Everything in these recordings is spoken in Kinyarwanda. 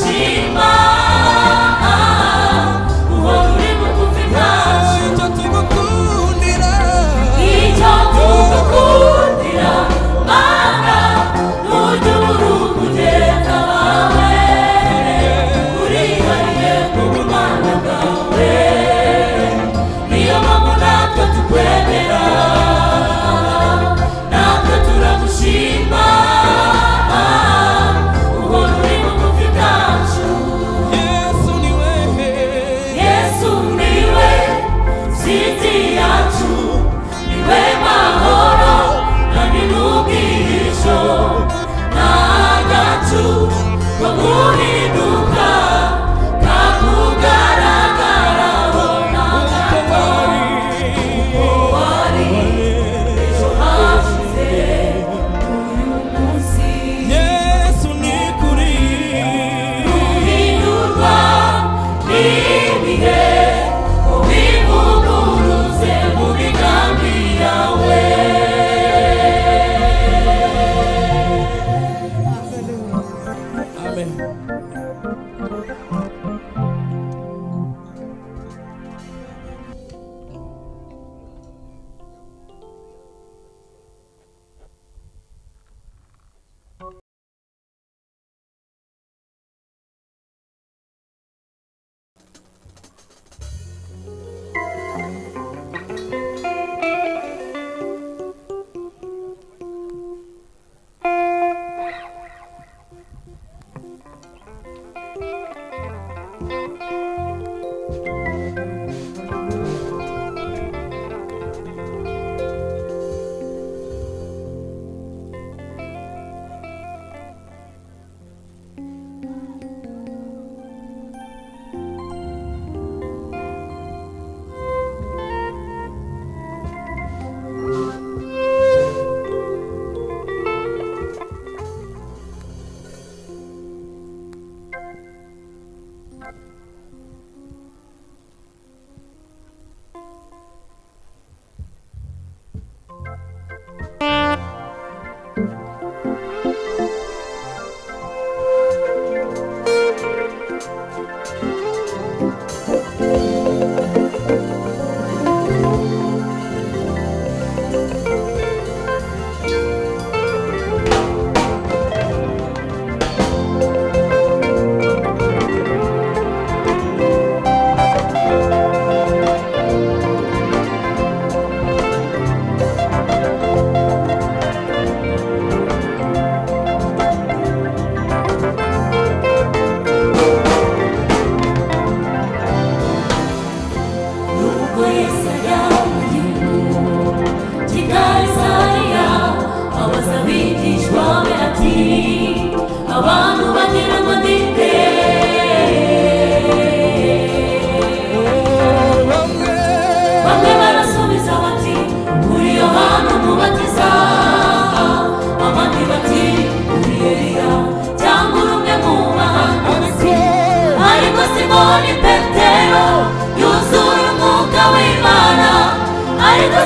Shima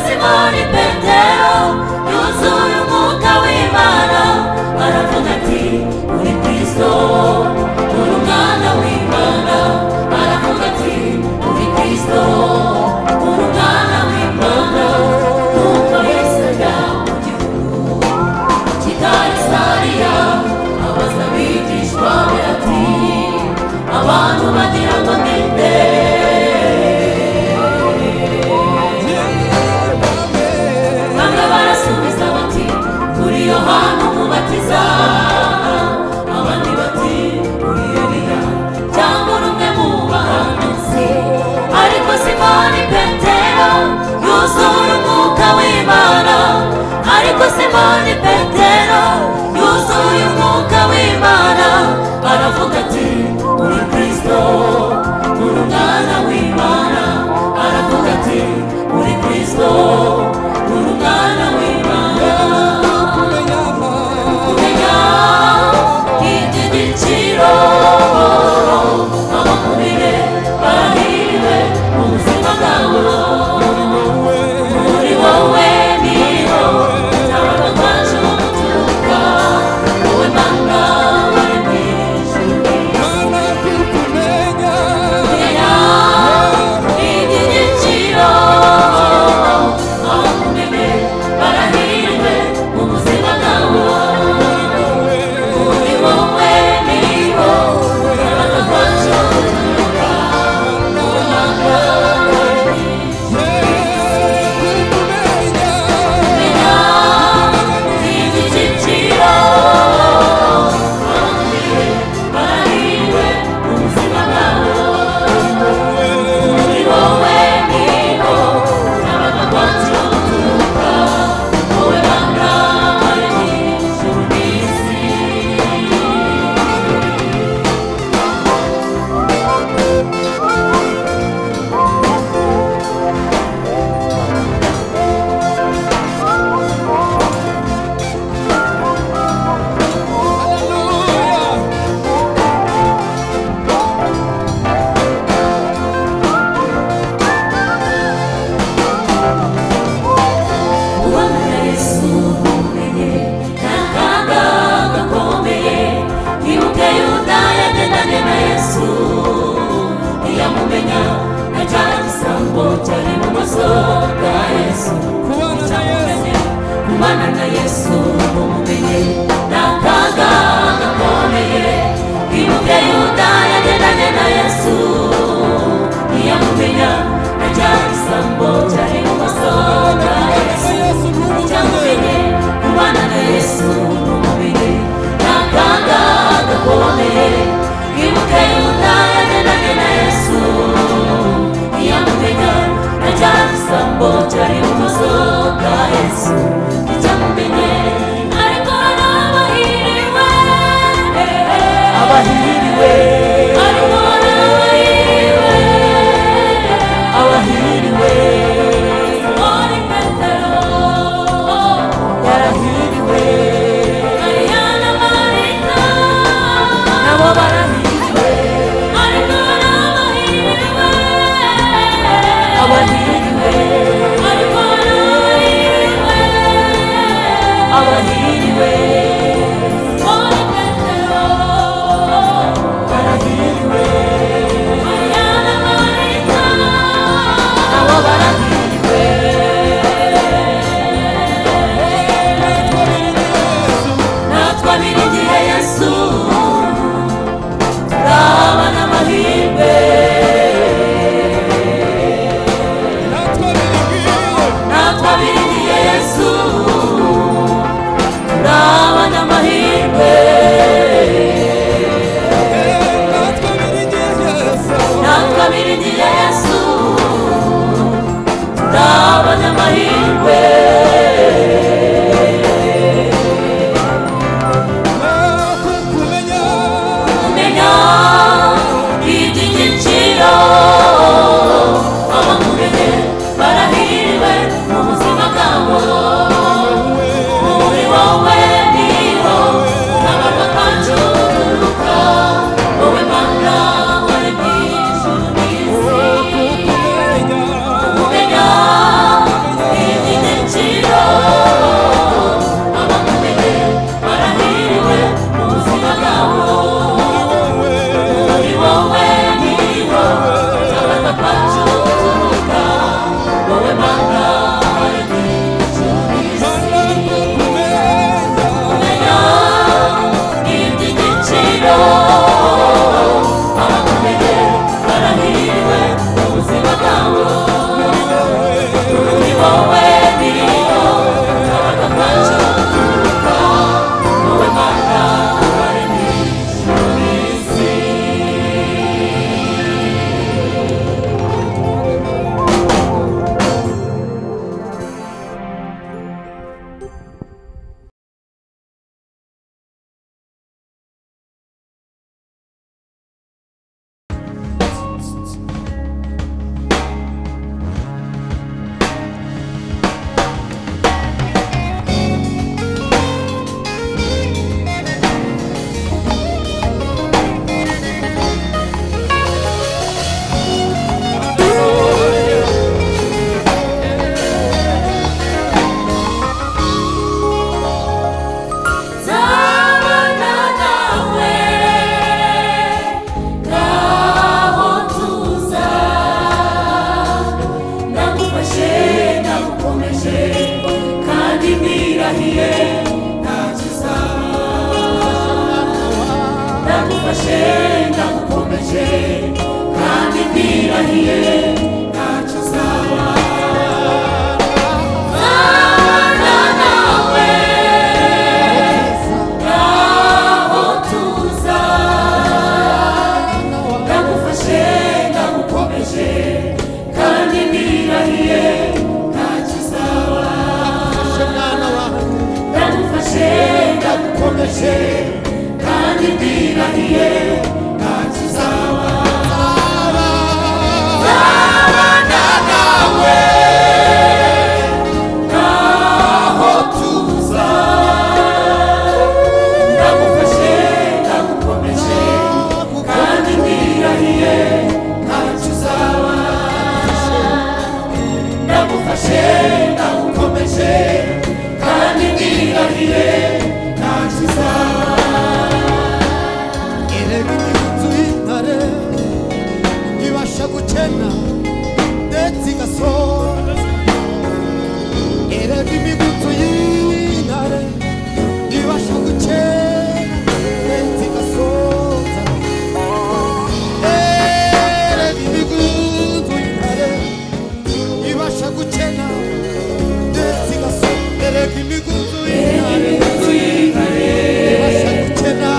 Simoni Petero yuzuye umwuka w'Imana aravuga ati uri Kristo uri umwana w'Imana aravuga ati uri Kristo uri umwana w'Imana nuko Yesu ajya mu gihugu cy'i Kayisariya abaza abigishwa be ati abantu bagira ngo ndende Yohana umubatiza abandi bati uri Eliya cyangwa umwe mu bahanuzi ariko Simoni Petero yuzuye umwuka w'Imana ariko Simoni Petero yuzuye umwuka w'Imana aravuga ati uri Kristo ndagufashe ndagukomeje kandi ndirahiye ntacyo uzaba nzabana nawe naho tuza ndagufashe ndagukomeje kandi ndirahiye ntacyo uzaba ndagufashe ndagukomeje kandi ndirahiye ntacyo uzaba nzabana nawe naho tuza ndagufashe ndagukomeje kandi ndirahiye ntacyo uzaba ndagufashe ndagukomeje kandi ndirahiye ntacyo uzaba ibasha gukena ndetse igasoza erega imigunzu y'intare ibasha gukena ndetse igasoza erega imigunzu y'intare ibasha gukena ndetse igasoza erega imigunzu y'intare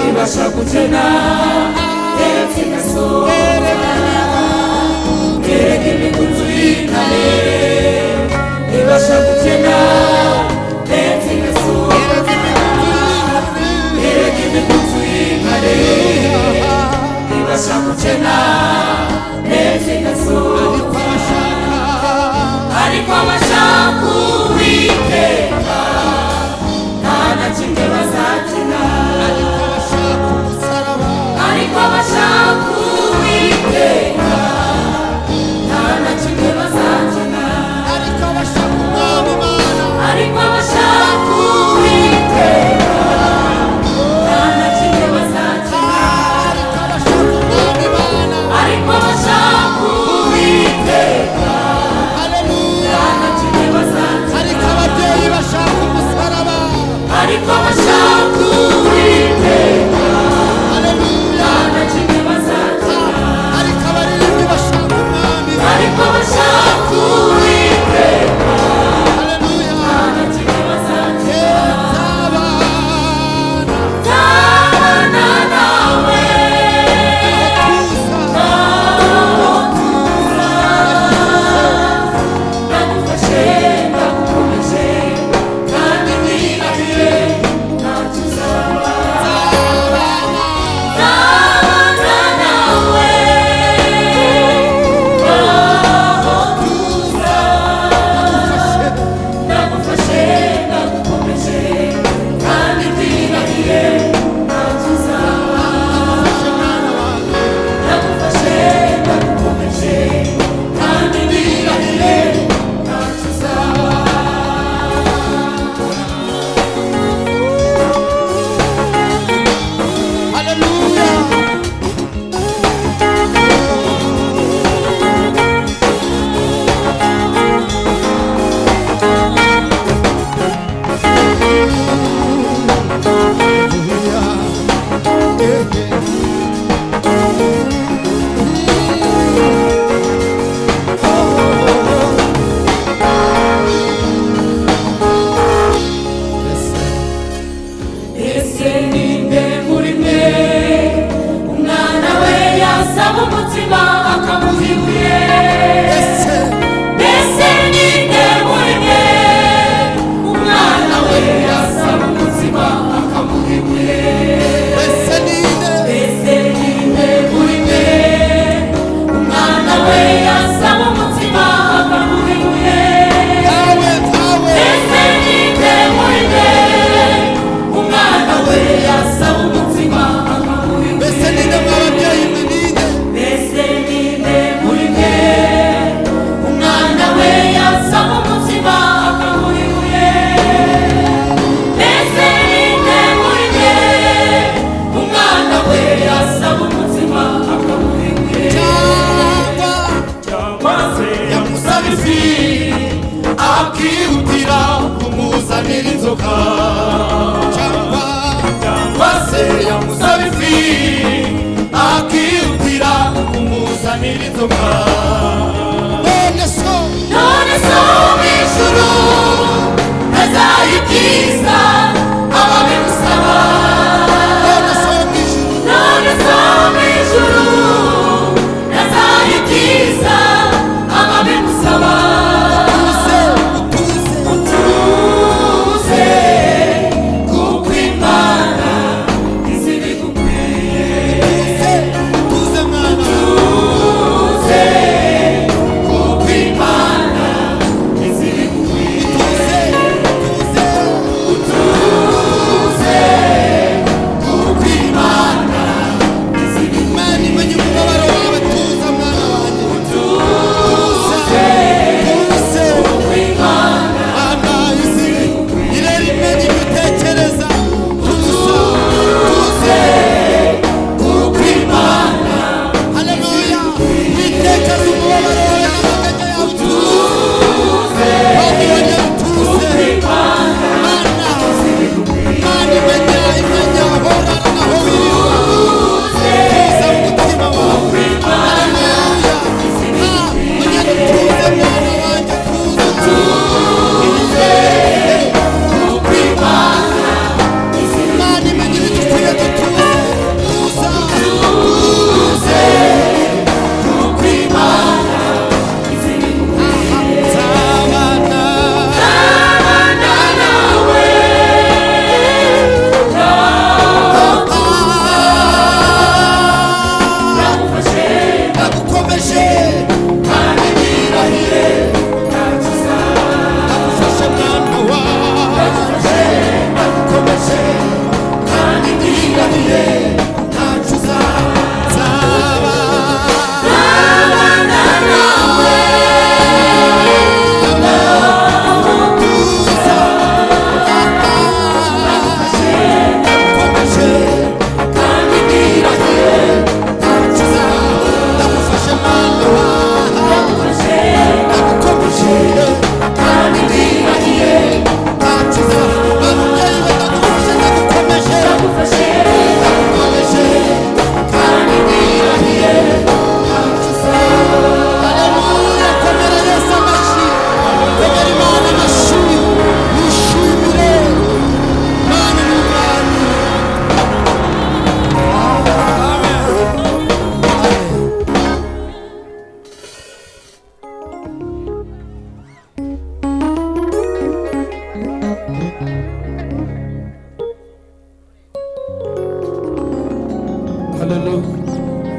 ibasha gukena ndetse igasoza erega imigunzu y'intare ibasha gukena ndetse igasoza erega imigunzu y'intare ibasha gukena ndetse igasoza ariko abashaka Uwiteka nta na kimwe bazakena ariko abashaka Uwiteka nta na kimwe bazakena ariko abashaka Uwiteka nta na kimwe bazakena ariko abashaka Uwiteka nta na kimwe bazakena ariko ababyeyi bashaka umusaraba ariko abashaka Uwiteka nta na kimwe bazakena ariko abaririmbyi bashaka umwami ariko abashaka Uwiteka nta na kimwe bazakena nzabana nawe naho tuza ndagufashe ndagukomeje kandi ndirahiye ntacyo uzaba nzabana nawe naho tuza ndagufashe ndagukomeje kandi ndirahiye ntacyo uzaba ndagufashe ndagukomeje kandi ndirahiye ntacyo uzaba Hallelujah. ese ninde muri mwe umwana we yasaba umutima akamuha ibuye mbese ninde muri mwe umwana we yasaba umutima akamuha ibuye mbese ninde muri mwe umwana we yasaba umutima akamuha ibuye mbese ninde muri mwe umwana we yasaba umutima akamuha ibuye Mbese ninde mu babyeyi mwe ninde mbese ninde muri mwe umwana we yasaba umutima akamuha ibuye mbese ninde muri mwe umwana we yasaba umutima akamuha ibuye cyangwa se yamusaba ifi akihutira kumuzanira inzoka cyangwa se yamusaba ifi imodoka